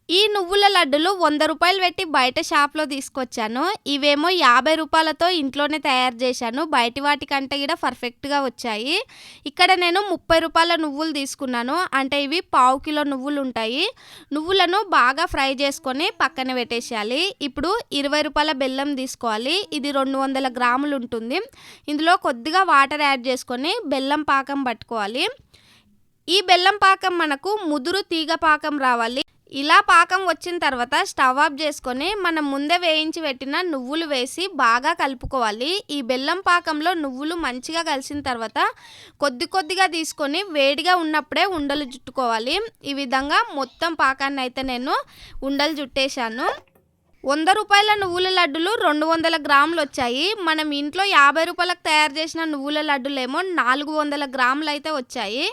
ఈ నువ్వుల లడ్డులు ₹100 పెట్టి బయట షాప్‌లో తీసుకొచ్చాను. ఇవేమో ₹50 ఇంట్లోనే తయారు చేశాను. బయటి వాటికంటే కూడా పర్ఫెక్ట్‌గా వచ్చాయి. ఇక్కడ నేను ₹30 నువ్వులు తీసుకున్నాను. అంటే ఇవి పావు కిలో నువ్వులుంటాయి. నువ్వులను బాగా ఫ్రై చేసుకొని పక్కన పెట్టేసేయాలి. ఇప్పుడు ₹20 బెల్లం తీసుకోవాలి. ఇది 200 గ్రాములు ఉంటుంది. ఇందులో కొద్దిగా వాటర్ యాడ్ చేసుకొని బెల్లం పాకం పట్టుకోవాలి. ఈ బెల్లం పాకం మనకు ముదురు తీగ పాకం రావాలి. ఇలా పాకం వచ్చిన తర్వాత స్టవ్ ఆఫ్ చేసుకొని మనం ముందే వేయించి పెట్టిన నువ్వులు వేసి బాగా కలుపుకోవాలి. ఈ బెల్లం పాకంలో నువ్వులు మంచిగా కలిసిన తర్వాత కొద్దిగా తీసుకొని వేడిగా ఉన్నప్పుడే ఉండలు చుట్టుకోవాలి. ఈ విధంగా మొత్తం పాకాన్ని అయితే నేను ఉండలు చుట్టేశాను. ₹100 నువ్వుల లడ్డులు 200 గ్రాములు వచ్చాయి. మనం ఇంట్లో ₹50కి తయారు చేసిన నువ్వుల లడ్డులేమో 400 గ్రాములు అయితే వచ్చాయి.